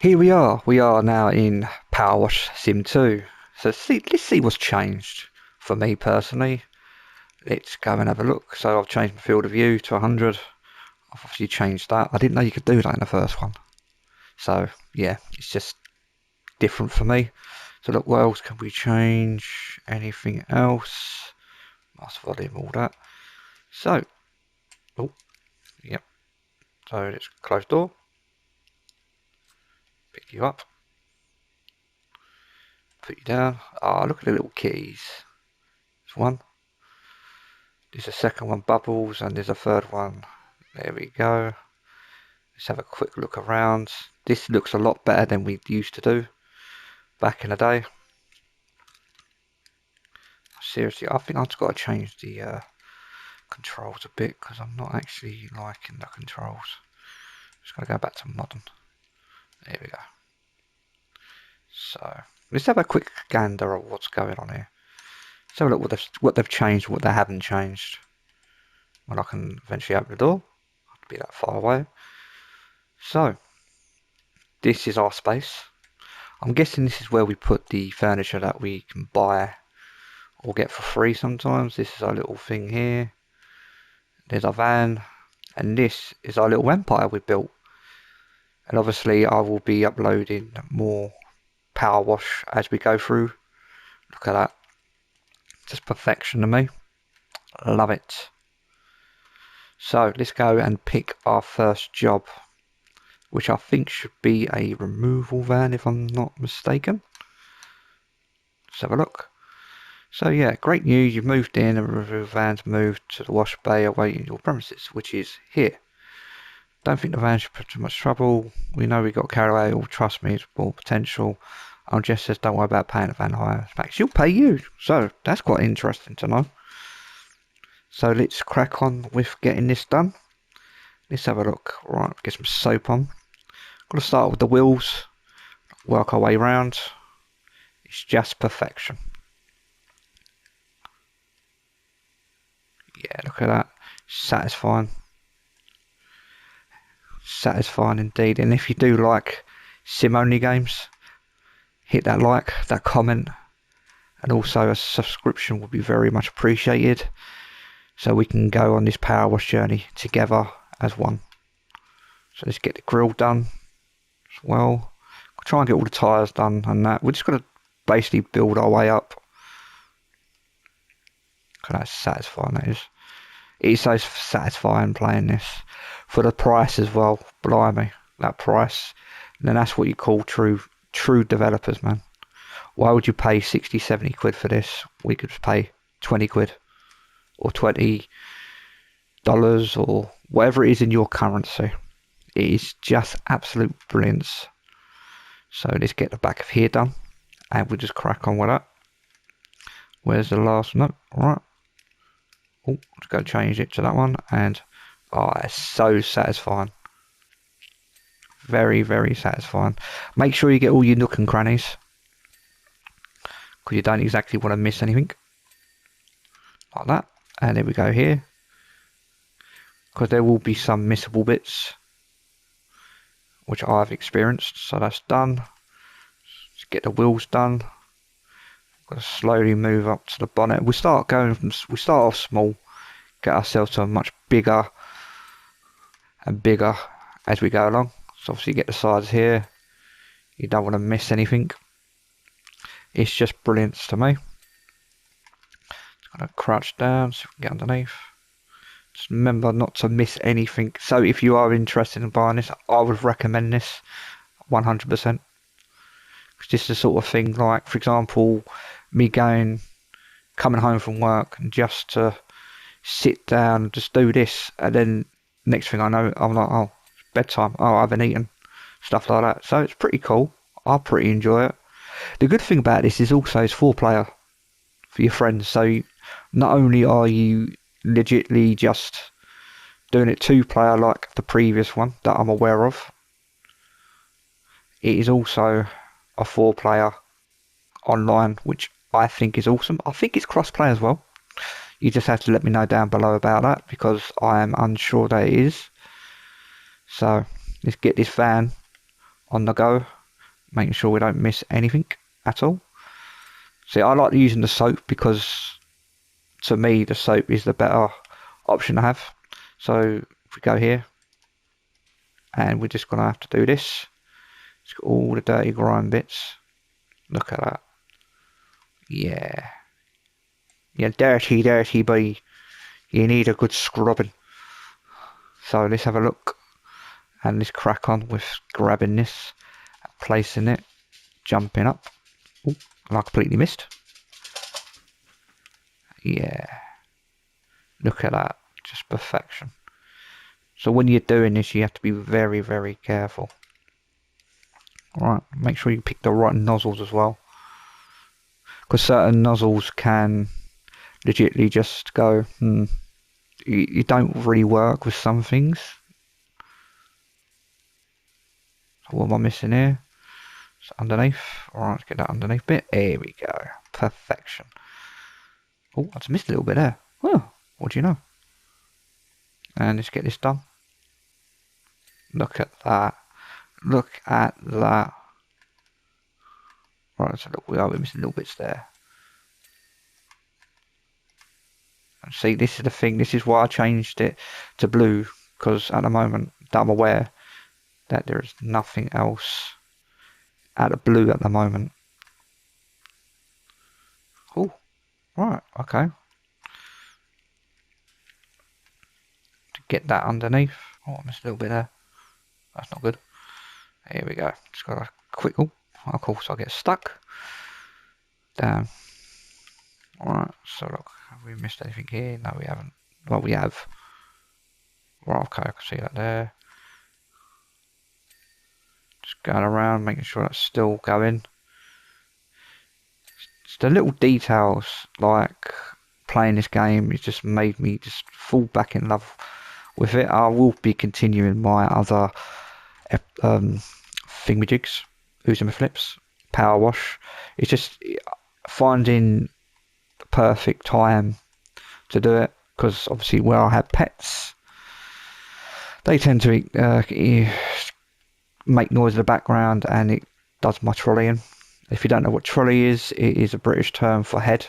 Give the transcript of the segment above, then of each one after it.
Here we are now in Power Wash Sim 2. So let's see what's changed for me personally. Let's go and have a look. So I've changed my field of view to 100. I've obviously changed that. I didn't know you could do that in the first one. So yeah, it's just different for me. So look, what else can we change? Anything else? Mass volume, all that. So, oh, yep. So let's close door, pick you up, put you down. Ah, look at the little keys. There's one. There's a second one, bubbles, and there's a third one. There we go. Let's have a quick look around. This looks a lot better than we used to do back in the day. Seriously, I think I've just got to change the controls a bit because I'm not actually liking the controls. Just going to go back to modern. There we go. So let's have a quick gander of what's going on here. Let's have a look what they've changed, what they haven't changed. When I can eventually open the door, I have to be that far away. So this is our space. I'm guessing this is where we put the furniture that we can buy or get for free sometimes. This is our little thing here. There's our van. And this is our little empire we built. And obviously I will be uploading more power wash as we go through. Look at that. Just perfection to me. Love it. So let's go and pick our first job, which I think should be a removal van if I'm not mistaken. Let's have a look. So yeah, great news, you've moved in and the removal van's moved to the wash bay awaiting your premises, which is here. Don't think the van should put too much trouble. We know we got carried away, or trust me, it's more potential. Jess says don't worry about paying the van hire. Max, she'll pay you. So that's quite interesting to know. So let's crack on with getting this done. Let's have a look. Right, get some soap on. Gotta start with the wheels, work our way around. It's just perfection. Yeah, look at that. Satisfying. Satisfying indeed. And if you do like sim only games, hit that like, that comment, and also a subscription would be very much appreciated, so we can go on this power wash journey together as one. So let's get the grill done as well. We'll try and get all the tyres done and that. We're just going to basically build our way up. Look at how satisfying that is. It is so satisfying playing this for the price as well. Blimey, that price. And then that's what you call true developers, man. Why would you pay 60, 70 quid for this? We could pay 20 quid or $20 or whatever it is in your currency. It is just absolute brilliance. So let's get the back of here done and we'll just crack on with that. Where's the last note? Alright. Oh, let's go change it to that one. And oh, it's so satisfying. Very, very satisfying. Make sure you get all your nook and crannies, because you don't exactly want to miss anything. Like that. And there we go here. Because there will be some missable bits, which I've experienced. So that's done. Let's get the wheels done. Got to slowly move up to the bonnet. We start off small, get ourselves to a much bigger and bigger as we go along. So obviously get the sides here. You don't want to miss anything. It's just brilliance to me. Just gonna crouch down so we can get underneath. Just remember not to miss anything. So if you are interested in buying this, I would recommend this 100%. Because this is the sort of thing, like for example, me coming home from work and just to sit down and just do this, and then next thing I know, I'm like, oh, it's bedtime. Oh, I haven't eaten. Stuff like that. So it's pretty cool. I pretty enjoy it. The good thing about this is also it's 4-player for your friends. So not only are you legitly just doing it 2-player like the previous one that I'm aware of, it is also a 4-player online, which I think is awesome. I think it's cross-play as well. You just have to let me know down below about that, because I am unsure that it is. So let's get this van on the go, making sure we don't miss anything at all. See, I like using the soap because to me the soap is the better option to have. So if we go here, and we're just gonna have to do this. It's got all the dirty grime bits. Look at that. Yeah. Yeah, dirty boy. You need a good scrubbing. So let's have a look. And let's crack on with grabbing this, placing it, jumping up. Oh, and I completely missed. Yeah. Look at that. Just perfection. So when you're doing this, you have to be very, very careful. Alright, make sure you pick the right nozzles as well. Because certain nozzles can legitimately just go, you don't really work with some things. So what am I missing here? It's underneath. Alright, let's get that underneath bit. There we go. Perfection. Oh, I just missed a little bit there. Oh, what do you know? And let's get this done. Look at that. Look at that. Right, so look, we're missing little bits there. And see, this is the thing. This is why I changed it to blue. Because at the moment, I'm aware that there is nothing else out of blue at the moment. Oh, right, okay. To get that underneath. Oh, I missed a little bit there. That's not good. Here we go. Just got a quick. Oh, of course, I get stuck. Damn. Alright, so look, have we missed anything here? No, we haven't. Well, we have. Right, okay, I can see that there. Just going around, making sure that's still going. It's the little details, like playing this game, it just made me just fall back in love with it. I will be continuing my other thingamajigs, Uzuma flips, power wash. It's just finding the perfect time to do it, because obviously where I have pets, they tend to make noise in the background, and it does my trolleying. If you don't know what trolley is, it is a British term for head.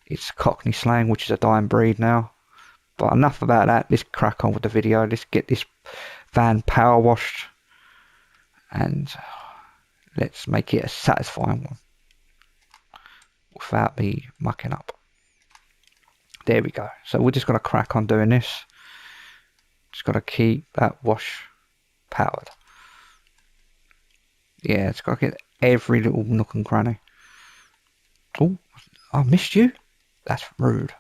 It's Cockney slang, which is a dying breed now. But enough about that. Let's crack on with the video. Let's get this van power washed, and let's make it a satisfying one without me mucking up. There we go. So we're just going to crack on doing this. Just got to keep that wash powered. Yeah, it's got to get every little nook and cranny. Oh, I missed you? That's rude.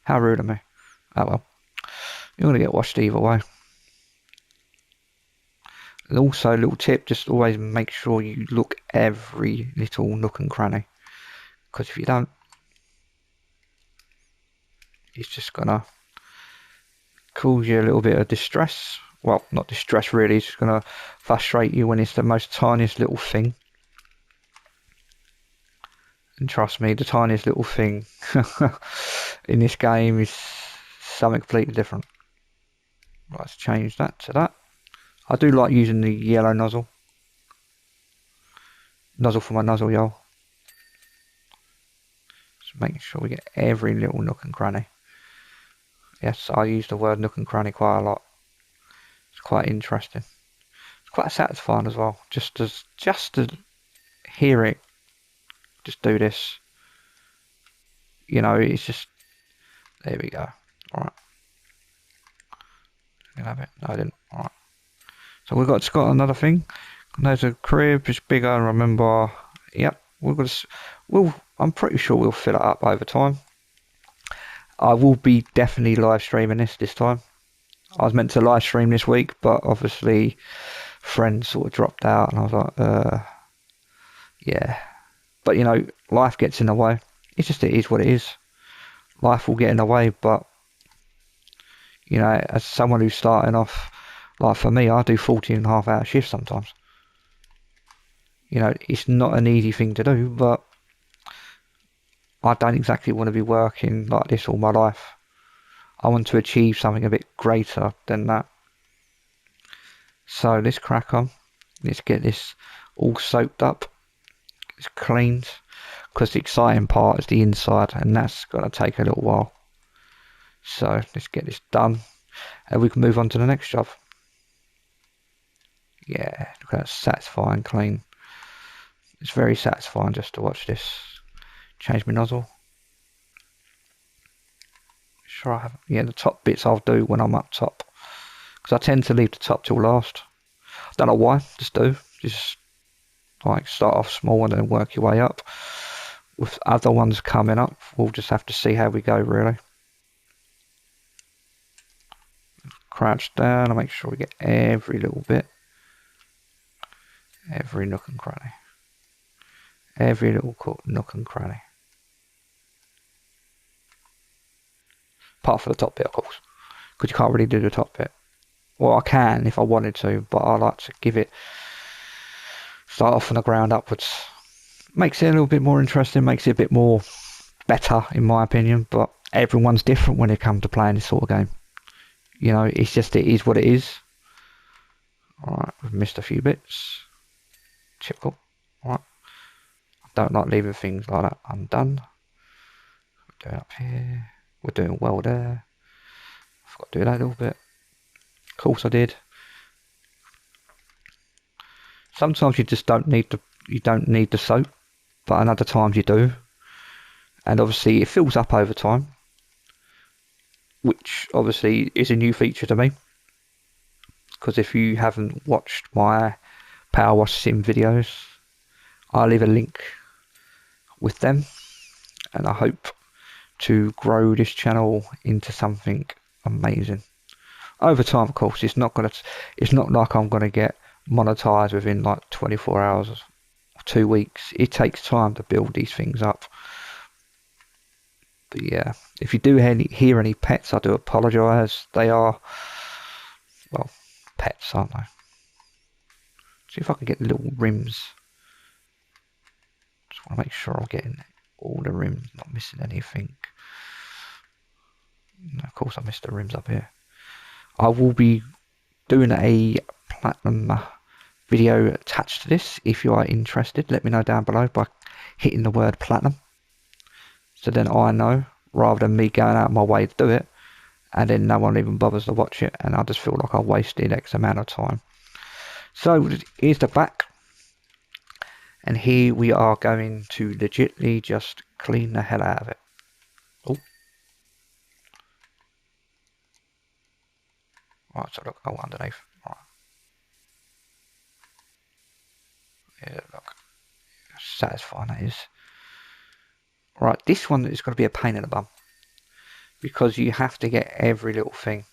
How rude of me. Oh well. You're going to get washed either way. And also, a little tip, just always make sure you look every little nook and cranny. Because if you don't, it's just going to cause you a little bit of distress. Well, not distress really, it's just going to frustrate you when it's the most tiniest little thing. And trust me, the tiniest little thing in this game is something completely different. Right, let's change that to that. I do like using the yellow nozzle. Nozzle for my nozzle, y'all. Just making sure we get every little nook and cranny. Yes, I use the word nook and cranny quite a lot. It's quite interesting. It's quite satisfying as well. Just to hear it. Just do this. You know, it's just. There we go. Alright. Can I have it? No, I didn't. Alright. So we've got another thing. There's a crib, it's bigger, remember. Yep. I'm pretty sure we'll fill it up over time. I will be definitely live streaming this time. I was meant to live stream this week, but obviously friends sort of dropped out, and I was like, yeah. But you know, life gets in the way. It is what it is. Life will get in the way, but you know, as someone who's starting off, like for me, I do 14.5-hour shifts sometimes. You know, it's not an easy thing to do, but I don't exactly want to be working like this all my life. I want to achieve something a bit greater than that. So let's crack on. Let's get this all soaked up. It's cleaned. Because the exciting part is the inside, and that's going to take a little while. So let's get this done, and we can move on to the next job. Yeah, look at that, satisfying clean. It's very satisfying just to watch this. Change my nozzle. Sure, I have. Yeah, the top bits I'll do when I'm up top, because I tend to leave the top till last. I don't know why. Just do. Just like start off small and then work your way up. With other ones coming up, we'll just have to see how we go, really. Crouch down and make sure we get every little bit. Every nook and cranny. Every little nook and cranny. Apart from the top bit, of course. Because you can't really do the top bit. Well, I can if I wanted to, but I like to give it... Start off from the ground upwards. Makes it a little bit more interesting, makes it a bit more better, in my opinion, but everyone's different when it comes to playing this sort of game. You know, it's just, it is what it is. Alright, we've missed a few bits. Typical. Alright. I don't like leaving things like that undone. We're doing up here. We're doing well there. I forgot to do that a little bit. Of course I did. Sometimes you just don't need the soap, but in other times you do. And obviously it fills up over time, which obviously is a new feature to me. Because if you haven't watched my Power Wash Sim videos, I'll leave a link with them, and I hope to grow this channel into something amazing. Over time, of course, it's not like I'm gonna get monetized within like 24 hours or 2 weeks. It takes time to build these things up. But yeah, if you do hear any pets, I do apologise. They are, well, pets, aren't they? See if I can get the little rims. Just want to make sure I'm getting all the rims, not missing anything. No, of course I missed the rims up here. I will be doing a platinum video attached to this. If you are interested, let me know down below by hitting the word platinum. So then I know, rather than me going out of my way to do it, and then no one even bothers to watch it, and I just feel like I wasted X amount of time. So here's the back. And here we are going to legitly just clean the hell out of it. Oh. Right, so look, oh, underneath. Right. Yeah, look. Satisfying that is. Right, this one is going to be a pain in the bum. Because you have to get every little thing.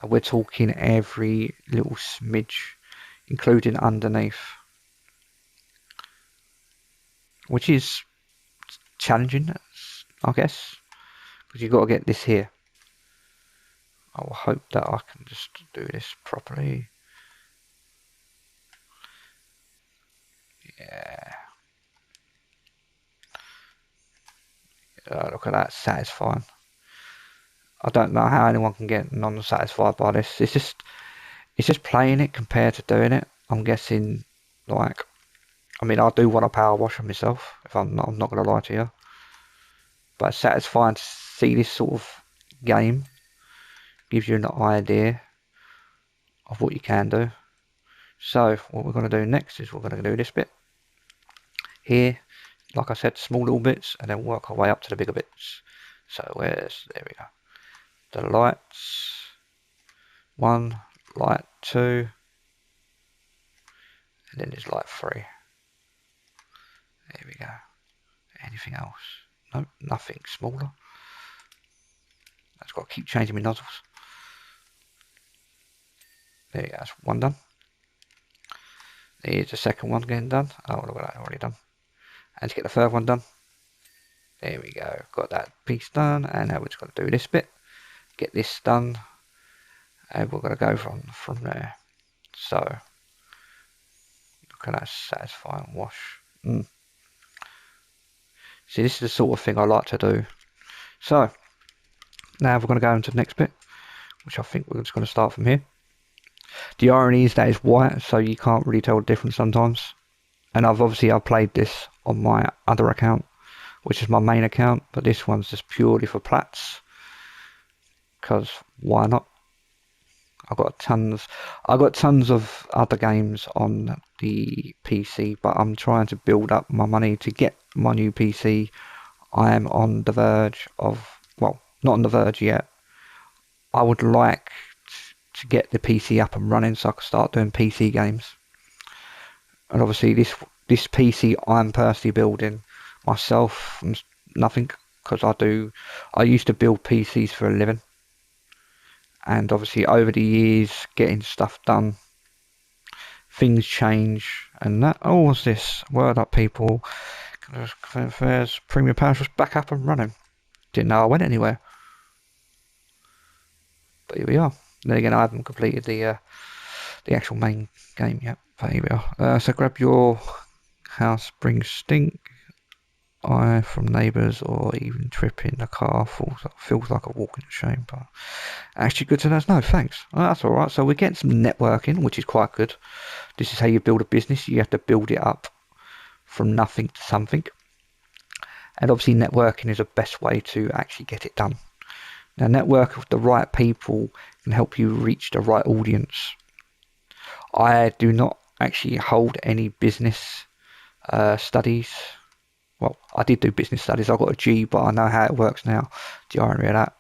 And we're talking every little smidge, including underneath. Which is challenging, I guess. Because you've got to get this here. I will hope that I can just do this properly. Yeah. Look at that, satisfying. I don't know how anyone can get non-satisfied by this. It's just playing it compared to doing it. I'm guessing, like, I mean, I do want a power washer myself. I'm not gonna lie to you. But it's satisfying to see this sort of game. Gives you an idea of what you can do. So what we're gonna do next is we're gonna do this bit here. Like I said, small little bits, and then work our way up to the bigger bits. So there we go. The lights, 1, light 2, and then there's light 3. There we go. Anything else? No, nothing smaller. I've just got to keep changing my nozzles. There you go, that's one done. Here's the second one getting done. Oh, look at that, already done. And to get the third one done. There we go, got that piece done, and now we're just going to do this bit. Get this done, and we're going to go from there. So, look at that satisfying wash. See, this is the sort of thing I like to do. So, now we're going to go into the next bit, which I think we're just going to start from here. The irony is that it's white, so you can't really tell the difference sometimes. And I've played this on my other account, which is my main account, but this one's just purely for plats, because why not? I got tons of other games on the PC, but I'm trying to build up my money to get my new PC. I am on the verge of, well, not on the verge yet. I would like to get the PC up and running so I can start doing PC games. And obviously this PC I'm personally building myself from nothing, because I used to build PCs for a living, and obviously over the years getting stuff done, things change, and that. Oh, what's this? Word up, people! Affairs Premium Powers was back up and running. Didn't know I went anywhere, but here we are. Then again, I haven't completed the actual main game yet, but here we are. So grab your house, brings stink. I from neighbours or even trip in the car feels like a walking shame, but actually good to know. No, thanks. Oh, that's all right. So we're getting some networking, which is quite good. This is how you build a business. You have to build it up from nothing to something, and obviously networking is the best way to actually get it done. Now, network with the right people can help you reach the right audience. I do not actually hold any business studies. Well, I did do business studies. I got a G, but I know how it works now. The irony of that.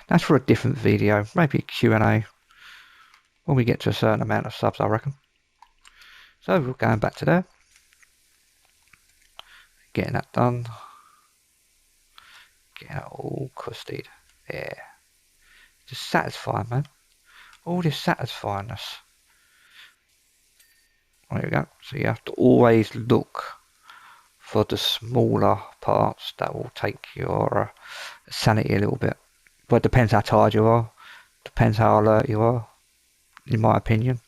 That's for a different video, maybe a Q&A when we get to a certain amount of subs, I reckon. So we're going back to there, getting that done, getting it all custodied. Yeah, just satisfying, man. All this satisfyingness. There we go. So you have to always look for the smaller parts that will take your sanity a little bit. But it depends how tired you are. Depends how alert you are, in my opinion.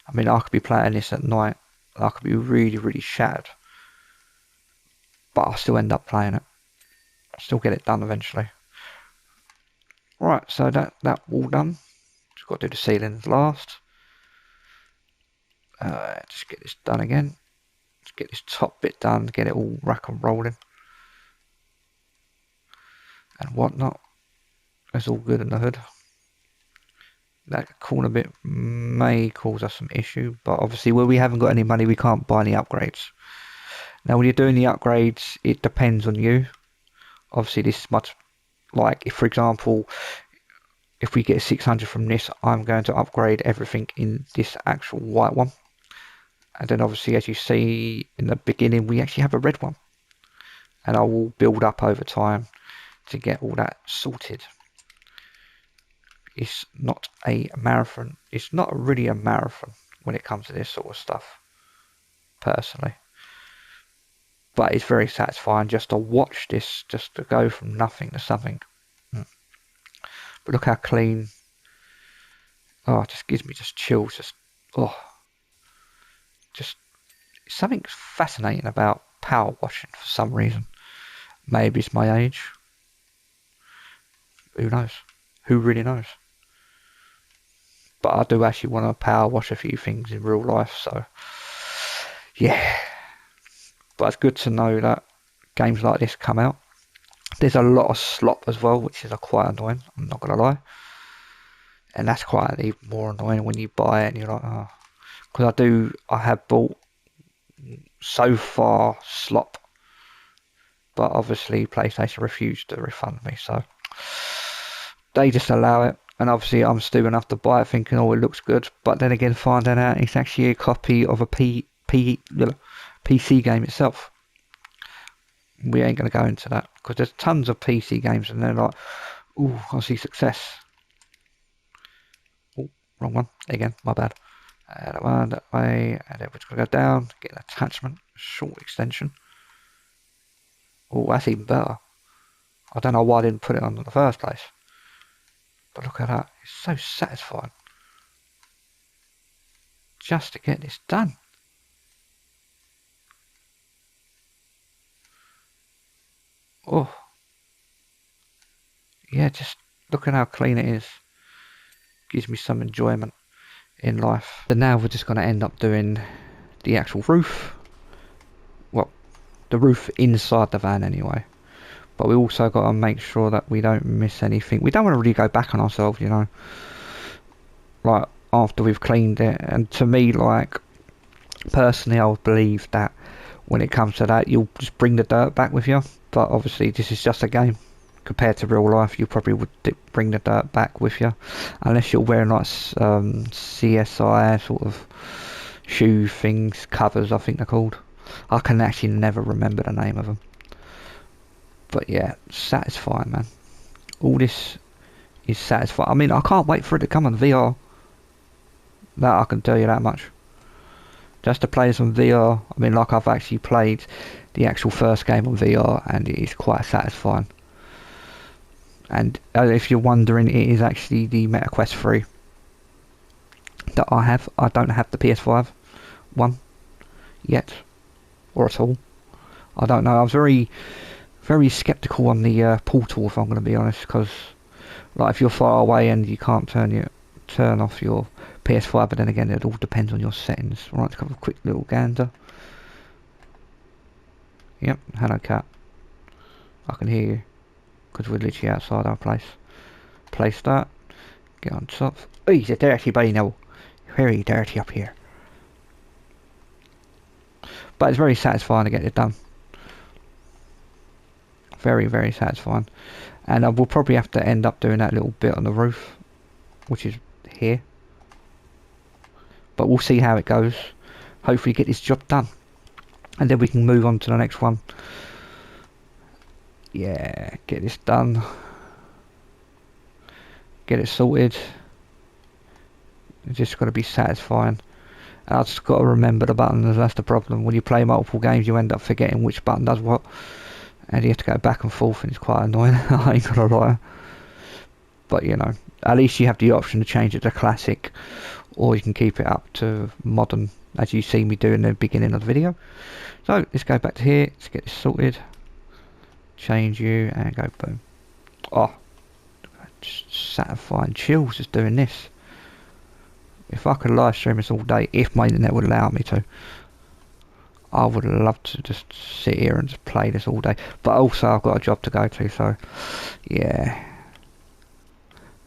I mean, I could be playing this at night. I could be really, really shattered. But I'll still end up playing it. I'll still get it done eventually. Right, so that all done. Just got to do the ceilings last. Just get this done again. Just get this top bit done. Get it all rack and rolling. And whatnot. It's all good in the hood. That corner bit may cause us some issue, but obviously where we haven't got any money, we can't buy any upgrades. Now when you're doing the upgrades, it depends on you. Obviously this is much like, if for example, if we get 600 from this, I'm going to upgrade everything in this actual white one. And then obviously, as you see in the beginning, we actually have a red one. And I will build up over time to get all that sorted. It's not a marathon. It's not really a marathon when it comes to this sort of stuff, personally. But it's very satisfying just to watch this, just to go from nothing to something. But look how clean. Oh, it just gives me just chills. Just something fascinating about power washing for some reason. Maybe it's my age. Who knows? Who really knows? But I do actually want to power wash a few things in real life, so yeah. But it's good to know that games like this come out. There's a lot of slop as well, which is quite annoying, I'm not going to lie. And that's quite even more annoying when you buy it and you're like, oh. Because I have bought so far slop, but obviously PlayStation refused to refund me, so they just allow it. And obviously I'm stupid enough to buy it thinking, oh, it looks good, but then again finding out it's actually a copy of a PC game itself. We ain't going to go into that, because there's tons of PC games and they're like, ooh, I see success. Oh, wrong one, again, my bad. That one, that way, and then we're just going to go down, get an attachment, short extension. Oh, that's even better. I don't know why I didn't put it on in the first place. But look at that. It's so satisfying. Just to get this done. Oh. Yeah, just look at how clean it is. gives me some enjoyment in life. So now we're just going to end up doing the actual roof. Well, the roof inside the van anyway. But we also got to make sure that we don't miss anything. We don't want to really go back on ourselves, you know. Like, after we've cleaned it. And to me, like, personally, I would believe that when it comes to that, you'll just bring the dirt back with you. But obviously, this is just a game. Compared to real life, you probably would bring the dirt back with you. Unless you're wearing, like, CSI sort of shoe things, covers, I think they're called. I can actually never remember the name of them. But yeah, satisfying, man. All this is satisfying. I mean, I can't wait for it to come on VR. That I can tell you that much. Just to play this on VR, I mean, like I've actually played the actual first game on VR, and it is quite satisfying. And if you're wondering, it is actually the Meta Quest 3 that I have. I don't have the PS5 one yet, or at all. I don't know. I was very skeptical on the Portal, if I'm going to be honest, because like if you're far away and you can't turn off your PS5, but then again it all depends on your settings. Right, let's have a quick little gander. Yep, hello cat. I can hear you because we're literally outside our place. Place that. Get on top. Oh, he's a dirty boy now. Very dirty up here. But it's very satisfying to get it done. Very satisfying. And I will probably have to end up doing that little bit on the roof, which is here. But we'll see how it goes. Hopefully get this job done, and then we can move on to the next one. Yeah, get this done. Get it sorted. It's just got to be satisfying. And I've just got to remember the buttons. That's the problem. When you play multiple games, you end up forgetting which button does what. And you have to go back and forth, and it's quite annoying. I ain't gonna lie. But you know, at least you have the option to change it to classic, or you can keep it up to modern, as you see me do in the beginning of the video. So let's go back to here. Let's get this sorted. Change you and go boom. Oh, just satisfying chills just doing this. If I could live stream this all day, if my internet would allow me to, I would love to just sit here and just play this all day. But also I've got a job to go to, so yeah,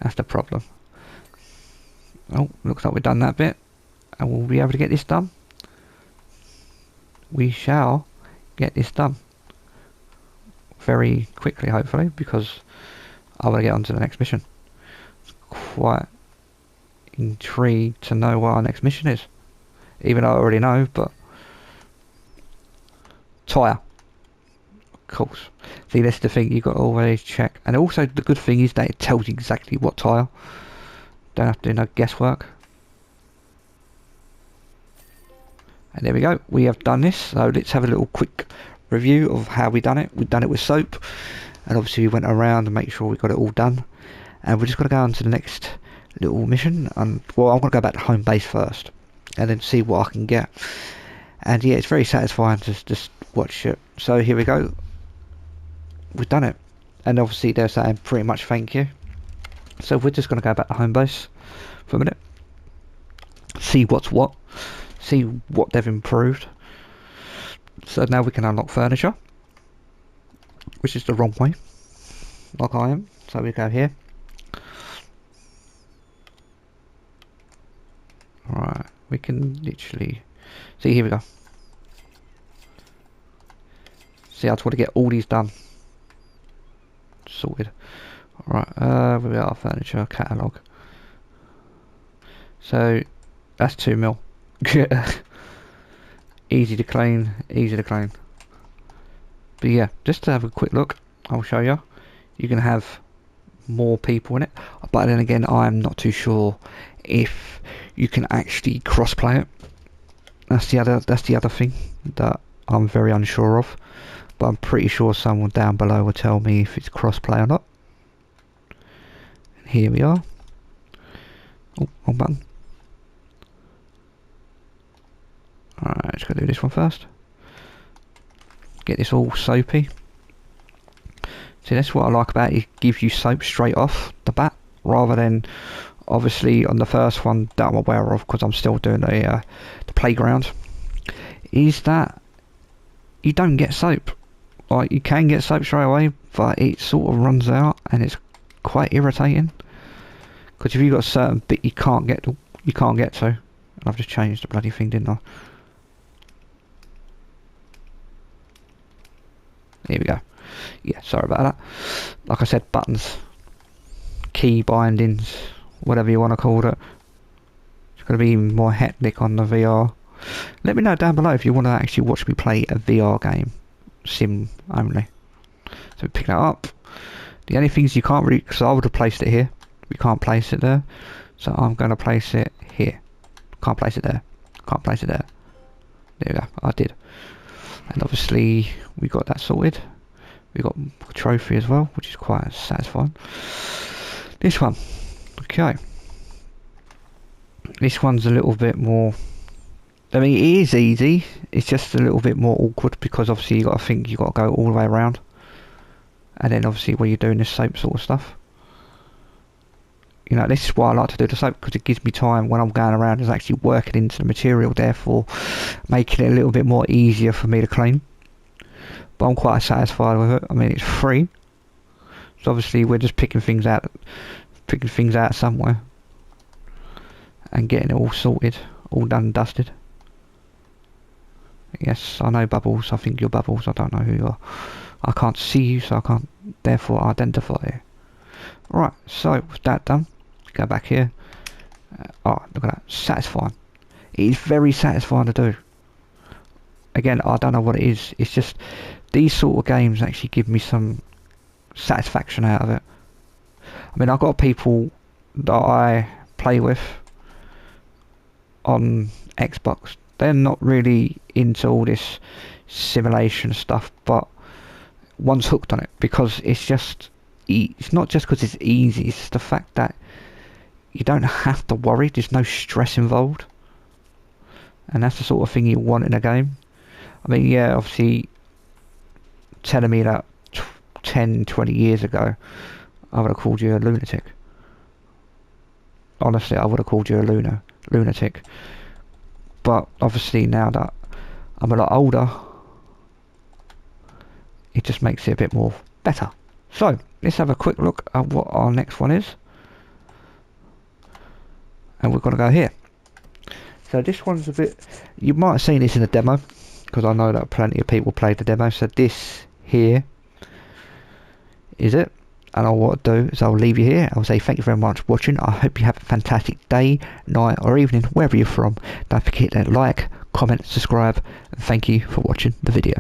that's the problem. Oh, looks like we've done that bit, and we'll be able to get this done. We shall get this done very quickly, hopefully, because I want to get on to the next mission. Quite intrigued to know what our next mission is, even though I already know, but tyre, of course. See, that's the thing, you got to always check. And also the good thing is that it tells you exactly what tyre. Don't have to do no guesswork. And there we go, we have done this. So let's have a little quick review of how we done it. We've done it with soap, and obviously we went around and make sure we got it all done. And we're just going to go on to the next little mission. And well, I'm going to go back to home base first, and then see what I can get. And yeah, it's very satisfying to just watch it. So here we go. We've done it. And obviously they're saying pretty much thank you. So we're just going to go back to home base for a minute. See what's what. See what they've improved. So now we can unlock furniture, which is the wrong way, like I am. So we go here. Alright, we can literally... See, here we go. See, I just want to get all these done. Sorted. Alright, we got our furniture catalogue. So, that's 2 mil. Easy to clean, easy to clean. But yeah, just to have a quick look, I'll show you. You can have more people in it. But then again, I'm not too sure if you can actually cross-play it. That's the other thing that I'm very unsure of, but I'm pretty sure someone down below will tell me if it's cross-play or not. And here we are. Oh, wrong button. Alright, let's go do this one first. Get this all soapy. See, that's what I like about it. It gives you soap straight off the bat, rather than obviously on the first one that I'm aware of, because I'm still doing the playground, is that you don't get soap. Like, you can get soap straight away, but it sort of runs out, and it's quite irritating. Because if you've got a certain bit you can't get to. And I've just changed the bloody thing, didn't I? Here we go. Yeah, sorry about that. Like I said, buttons, key bindings, whatever you want to call it. It's going to be even more hectic on the VR. Let me know down below if you want to actually watch me play a VR game. Sim only. So we pick that up. The only things you can't really, because I would have placed it here. We can't place it there. So I'm going to place it here. Can't place it there. Can't place it there. There we go. I did. And obviously we got that sorted. We got a trophy as well, which is quite satisfying. This one. Okay. This one's a little bit more, I mean, it is easy. It's just a little bit more awkward because obviously you got to think, you got to go all the way around. And then obviously when you're doing this soap sort of stuff, you know, this is why I like to do the soap, because it gives me time when I'm going around is actually working into the material, therefore making it a little bit more easier for me to clean. But I'm quite satisfied with it. I mean, it's free, so obviously we're just picking things out somewhere and getting it all sorted, all done and dusted. Yes, I know Bubbles. I think you're Bubbles. I don't know who you are. I can't see you, so I can't therefore identify you. Right, so with that done, go back here. Oh, look at that, satisfying. It is very satisfying to do. Again, I don't know what it is. It's just these sort of games actually give me some satisfaction out of it. I mean, I've got people that I play with on Xbox. They're not really into all this simulation stuff, but one's hooked on it because it's not just because it's easy, it's just the fact that you don't have to worry, there's no stress involved, and that's the sort of thing you want in a game. I mean, yeah, obviously telling me that 10-20 years ago I would have called you a lunatic. Honestly, I would have called you a lunatic. But obviously now that I'm a lot older, it just makes it a bit more better. So let's have a quick look at what our next one is, and we're going to go here. So this one's a bit, you might have seen this in the demo, because I know that plenty of people played the demo. So this here is it, and all what I'll do is I'll leave you here. I'll say thank you very much for watching. I hope you have a fantastic day, night or evening, wherever you're from. Don't forget to like, comment, subscribe, and thank you for watching the video.